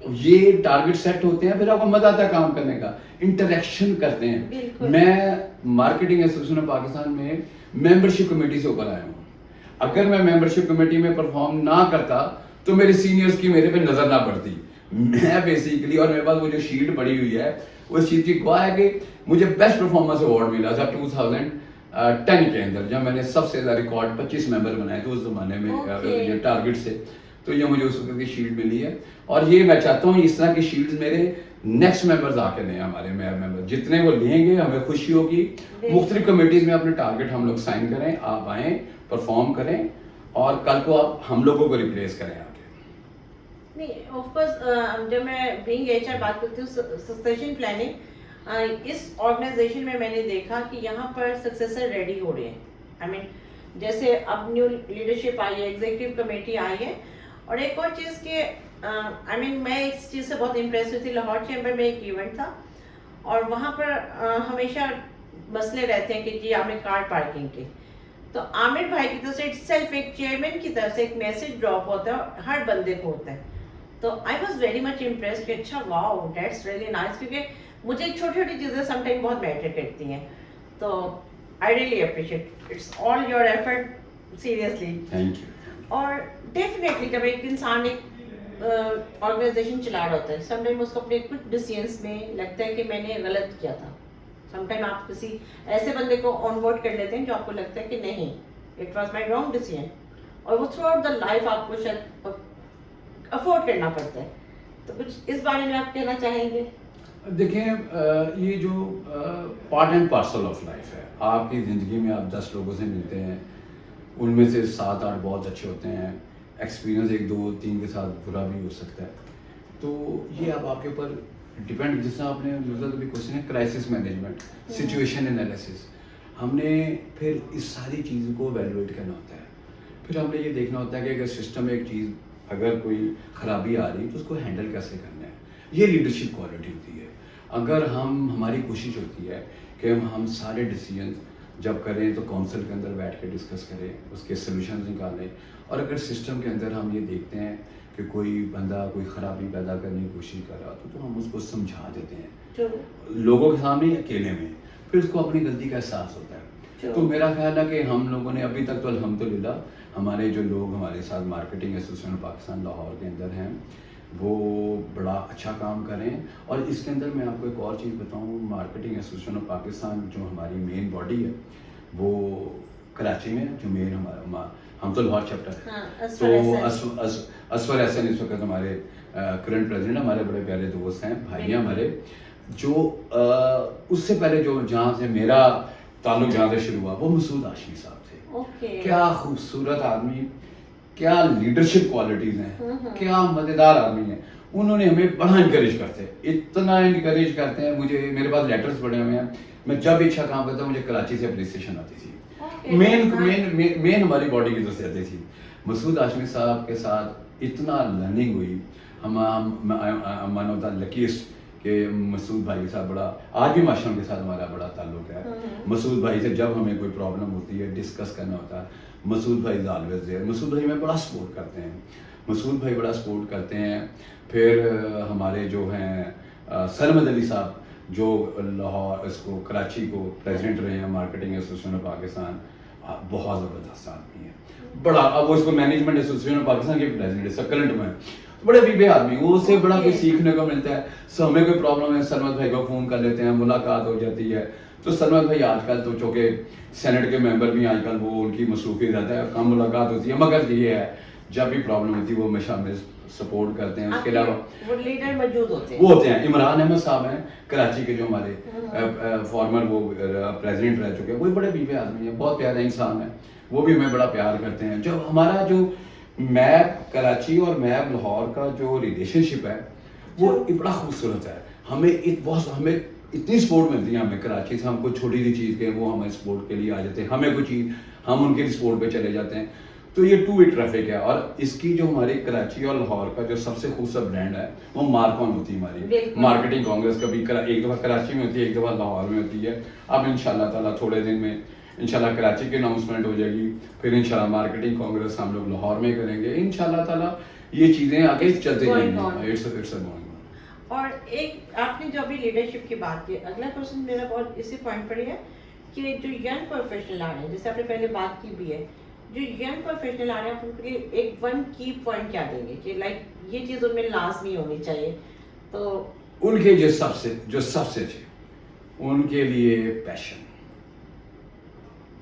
یہ ٹارگیٹ سیٹ ہوتے ہیں, پھر آپ کو مزہ آتا ہے کام کرنے کا, انٹریکشن کرتے ہیں. میں مارکیٹنگ ایسوسیشن آف پاکستان میں ممبرشپ کمیٹی سے اوپر آیا ہوں. اگر میں ممبرشپ کمیٹی میں پرفارم نہ کرتا تو میرے سینئرز کی میرے پہ نظر نہ پڑتی. میں بیسیکلی, اور میرے پاس وہ جو شیلڈ پڑی ہوئی ہے اس چیز کی گواہ ہے کہ مجھے بیسٹ پرفارمنس ایوارڈ ملا تھا 2010 کے اندر, جب میں نے سب سے زیادہ ریکارڈ 25 ممبر بنائے تھے اس زمانے میں ٹارگیٹ سے. تو یہ مجھے اس وقت کی شیلڈ ملی ہے اور یہ میں چاہتا ہوں اس طرح کی شیلڈز میرے نیکسٹ ممبرز آ کے لیں. ہمارے ممبر جتنے وہ لیں گے ہمیں خوشی ہوگی. مختلف کمیٹیز میں اپنے ٹارگیٹ ہم لوگ سائن کریں, آپ آئیں, پرفارم کریں اور کل کو آپ ہم لوگوں کو ریپلیس کریں آ کے. نہیں آف کورس جب میں بینگ ایچ آر بات کرتی ہوں سکسیشن پلاننگ, اس آرگنائزیشن میں نے دیکھا کہ یہاں پر سکسیسر ریڈی ہو رہے ہیں. آئی مین جیسے اب نیو لیڈرشپ آئی ہے, ایگزیکٹو کمیٹی آئی ہے. اور ایک اور چیز کہ آئی مین میں اس چیز سے بہت امپریس ہوئی تھی. لاہور چیمبر میں ایک ایونٹ تھا اور وہاں پر ہمیشہ مسئلے رہتے ہیں کہ جی آپ نے کار پارکنگ کے, تو عامر بھائی کی طرف سے اٹ سیلف ایک چیئرمین کی طرف سے ایک میسج ڈراپ ہوتا ہے اور ہر بندے کو ہوتا ہے. تو I was very much impress کہ اچھا واو دیٹس ریئلی نائس, کیونکہ مجھے چھوٹی چھوٹی چیزیں سم ٹائم بہت میٹر کرتی ہیں. تو I really appreciate it's all your effort seriously. Thank you. اور ڈیفینیٹلی جب ایک انسان ایک آرگنائزیشن چلا رہا ہوتا ہے سم ٹائم اس کو اپنے کچھ ڈیسیژنس میں لگتا ہے کہ میں نے غلط کیا تھا. سم ٹائم آپ کسی ایسے بندے کو آن بورڈ کر لیتے ہیں جو آپ کو لگتا ہے کہ نہیں it was my wrong decision, اور وہ تھرو آؤٹ دا لائف آپ کو شاید افورڈ کرنا پڑتا ہے. تو کچھ اس بارے میں آپ کہنا چاہیں گے؟ دیکھیں یہ جو part and parcel of life ہے, آپ کی زندگی میں آپ 10 لوگوں سے ملتے ہیں, ان میں سے 7-8 بہت اچھے ہوتے ہیں, ایکسپیرینس 1-2-3 کے ساتھ برا بھی ہو سکتا ہے. تو یہ اب آپ کے اوپر ڈپینڈ, جس طرح آپ نے ابھی کوشچن ہے کرائسس مینجمنٹ, سچویشن انالیسس, ہم نے پھر اس ساری چیزوں کو ایویلویٹ کرنا ہوتا ہے. پھر ہم نے یہ دیکھنا ہوتا ہے کہ اگر سسٹم ایک چیز اگر کوئی خرابی آ رہی تو اس کو ہینڈل کیسے کرنا ہے. یہ لیڈرشپ کوالٹی ہوتی ہے. اگر ہماری کوشش ہوتی ہے کہ ہم سارے ڈیسیجنز جب کریں تو کونسل کے اندر بیٹھ کے ڈسکس کریں, اس کے سلوشنز نکالیں, اور اگر سسٹم کے اندر ہم یہ دیکھتے ہیں کہ کوئی بندہ کوئی خرابی پیدا کرنے کی کوشش کر رہا تو ہم اس کو سمجھا دیتے ہیں لوگوں کے سامنے اکیلے میں, پھر اس کو اپنی غلطی کا احساس ہوتا ہے. تو میرا خیال ہے کہ ہم لوگوں نے ابھی تک تو الحمدللہ ہمارے جو لوگ ہمارے ساتھ مارکیٹنگ ایسوسیشن پاکستان لاہور کے اندر ہیں وہ بڑا اچھا کام کریں. اور اس کے اندر میں آپ کو ایک اور چیز بتاؤں, مارکیٹنگ ایسوسیشن آف پاکستان جو ہماری مین باڈی ہے وہ کراچی میں, جو مین ہمارا ہم تو لاہور چیپٹر ہے. تو اسور احسن اس وقت ہمارے کرنٹ پریزیڈنٹ, ہمارے بڑے پیارے دوست ہیں, بھائی ہیں ہمارے, جو اس سے پہلے جو جہاں سے میرا تعلق جہاں سے شروع ہوا وہ مسعود ہاشمی صاحب تھے. کیا خوبصورت آدمی, کیا لیڈرشپ کوالٹیز ہیں, کیا مزیدار آدمی ہیں. انہوں نے ہمیں بڑا انکریج کرتے ہیں, اتنا انکریج کرتے ہیں. مجھے میرے پاس لیٹرز پڑے ہوئے ہیں, میں جب اچھا کام کرتا ہوں مجھے کراچی سے اپریسیشن آتی تھی, مین ہماری باڈی کی طرف سے آتی تھی. مسعود ہاشمی صاحب کے ساتھ اتنا لرننگ ہوئی. ہم ون آف دا لکیسٹ کہ مسعود بھائی کے ساتھ بڑا آج بھی ماشاءاللہ کے ساتھ ہمارا بڑا تعلق ہے. مسعود بھائی سے جب ہمیں کوئی پرابلم ہوتی ہے ڈسکس کرنا ہوتا ہے, مسعود بھائی آلویز ہے. مسعود بھائی ہمیں بڑا سپورٹ کرتے ہیں. مسعود بھائی بڑا سپورٹ کرتے ہیں. پھر ہمارے جو ہیں سرمد علی صاحب جو لاہور اس کو کراچی کو پریزیڈنٹ رہے ہیں مارکیٹنگ ایسوسیشن آف پاکستان, بہت زبردست آدمی ہے بڑا. اب وہ اس کو مینجمنٹ ایسوسیشن آف پاکستان کے پریزیڈنٹ ہے کرنٹ میں, بڑے بیبے آدمی, وہ اس سے بڑا کوئی سیکھنے کو ملتا ہے. سو ہمیں کوئی پرابلم ہے سرمد بھائی کو فون کر لیتے ہیں, ملاقات ہو جاتی ہے. تو سرمد بھائی آج کل تو چونکہ سینٹ کے ممبر بھی آج کل وہ ان کی مصروفیت رہتا ہے, کم ملاقات ہوتی ہے, مگر یہ ہے جب بھی پرابلم ہوتی ہے وہ ہمیشہ ہمیں سپورٹ کرتے ہیں. اس کے علاوہ وہ لیڈر موجود ہوتے ہیں, وہ ہوتے ہیں عمران احمد صاحب ہیں کراچی کے جو ہمارے فارمر وہ پریزیڈنٹ رہ چکے ہیں, وہ بڑے بیوے آدمی ہیں, بہت پیارے انسان ہیں, وہ بھی ہمیں بڑا پیار کرتے ہیں. جو ہمارا جو میپ کراچی اور میپ لاہور کا جو ریلیشن شپ ہے وہ بڑا خوبصورت ہے. ہمیں اتنی سپورٹ ملتی ہے ہمیں کراچی سے. ہم کو چھوٹی سی چیز کے وہ ہمیں سپورٹ کے لیے آ جاتے ہیں, ہمیں کوئی چیز ہم ان کے سپورٹ پہ چلے جاتے ہیں. تو یہ ٹو وے ٹریفک ہے. اور اس کی جو ہماری کراچی اور لاہور کا جو سب سے خوبصورت برانڈ ہے وہ مارکون ہوتی ہے ہماری مارکیٹنگ کانگریس. کبھی ایک دفعہ کراچی میں ہوتی ہے, ایک دفعہ لاہور میں ہوتی ہے. اب ان شاء اللہ تعالیٰ تھوڑے دن میں ان شاء اللہ کراچی کی اناؤنسمنٹ ہو جائے گی, پھر ان شاء اللہ مارکیٹنگ کانگریس ہم لوگ لاہور میں کریں گے ان شاء اللہ تعالیٰ. یہ چیزیں آگے چلتے جائیں گی. اور ایک آپ نے جو ابھی لیڈرشپ کی بات کی, اگلا کوشچن میرا بہت اسی پوائنٹ پر ہے کہ جو ینگ پروفیشنل آ رہے ہیں, جیسے آپ نے پہلے بات کی بھی ہے, جو ینگ پروفیشنل آ رہے ہیں آپ ان کے لیے ایک ون کی پوائنٹ کیا دیں گے کہ لائک یہ چیز ان میں لازمی ہونی چاہیے؟ تو ان کے جو سب سے اچھے ان کے لیے پیشن,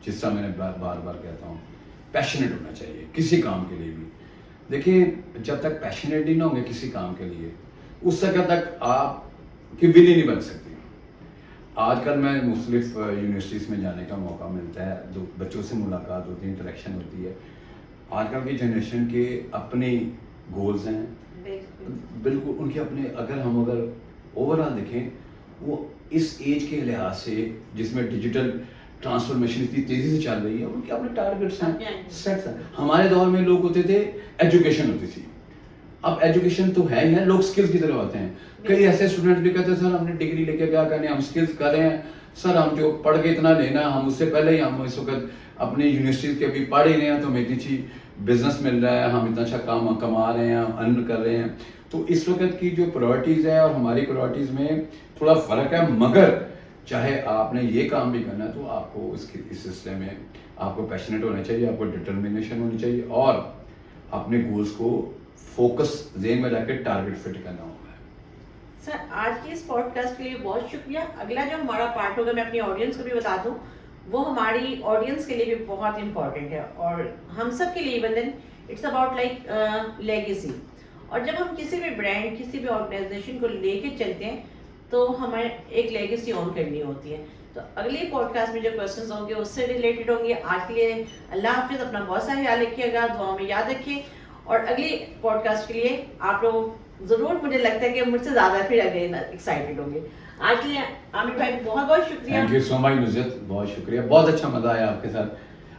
جس طرح میں نے بار بار کہتا ہوں پیشنیٹ ہونا چاہیے کسی کام کے لیے بھی. دیکھیں جب تک پیشنیٹ نہیں نہ ہوں گے کسی کام کے لیے اس وقت تک آپ کی ول ہی نہیں بن سکتی. آج کل میں مختلف یونیورسٹیز میں جانے کا موقع ملتا ہے, بچوں سے ملاقات ہوتی ہے, انٹریکشن ہوتی ہے. آج کل کی جنریشن کے اپنے گولز ہیں بالکل ان کے اپنے. اگر اوور آل دیکھیں وہ اس ایج کے لحاظ سے جس میں ڈیجیٹل ٹرانسفارمیشن اتنی تیزی سے چل رہی ہے, ان کے اپنے ٹارگیٹس ہیں, سیٹس ہیں. ہمارے دور میں لوگ ہوتے تھے ایجوکیشن ہوتی تھی, اب ایجوکیشن تو ہے ہی ہے, لوگ سکلز کی طرف آتے ہیں. کئی ایسے اسٹوڈنٹ بھی کہتے ہیں سر ہم نے ڈگری لے کے کیا کرنے, ہم سکلز کر رہے ہیں سر, ہم جو پڑھ کے اتنا لینا, ہم اس سے پہلے ہی ہم اس وقت اپنی یونیورسٹیز کے ابھی پڑھ ہی رہے ہیں تو ہمیں اتنی اچھی بزنس مل رہا ہے, ہم اتنا اچھا کام کما رہے ہیں, ارن کر رہے ہیں. تو اس وقت کی جو پرائرٹیز ہے اور ہماری پرائرٹیز میں تھوڑا فرق ہے. مگر چاہے آپ نے یہ کام بھی کرنا ہے تو آپ کو اس سلسلے میں آپ کو پیشنیٹ ہونا چاہیے, آپ کو ڈٹرمنیشن ہونی چاہیے اور اپنے گولز کو فوکس ذہن میں رکھ کے ٹارگیٹ فٹ کرنا ہوگا. سر آج کی اس پوڈ کاسٹ کے لیے بہت شکریہ. اگلا جو ہمارا پارٹ ہوگا میں اپنی آڈینس کو بھی بتا دوں, وہ ہماری آڈینس کے لیے بھی بہت امپورٹنٹ ہے اور ہم سب کے لیے even then it's about like legacy. اور جب ہم کسی بھی برانڈ کسی بھی آرگنائزیشن کو لے کے چلتے ہیں تو ہمیں ایک لیگیسی آن کرنی ہوتی ہے. تو اگلی پوڈ کاسٹ میں جو کوشچنز ہوں گے اس سے ریلیٹڈ ہوں گے. آج کے لیے اللہ حافظ, اپنا بہت سارا خیال رکھیے گا, دعاؤں میں یاد رکھیں. اور اگلی پوڈ کاسٹ کے لیے آپ لوگ ضرور, مجھے لگتا ہے کہ مجھ سے زیادہ پھر اگین ایکسائٹیڈ ہوں گے. آج کے لیے عامر بھائی بہت بہت شکریہ. تھینک یو سو مچ نصرت, بہت شکریہ, بہت اچھا مزہ آیا آپ کے ساتھ.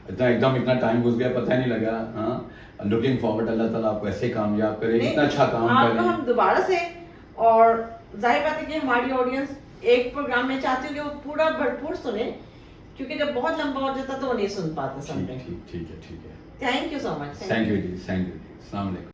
اتنا ٹائم گزر گیا پتہ نہیں لگا. ہاں لوکنگ فارورڈ, اللہ تعالیٰ آپ کو ایسے کامیاب کرے, اتنا اچھا کام کریں. آپ کو ہم دوبارہ سے, اور ظاہر بات ہے کہ ہماری آڈینس ایک پروگرام میں چاہتی ہوں کہ وہ پورا بھرپور سنیں, کیونکہ جب بہت لمبا ہو جاتا تو وہ نہیں سن پاتے. ٹھیک ہے. Thank you so much. Thank you جی, السلام علیکم.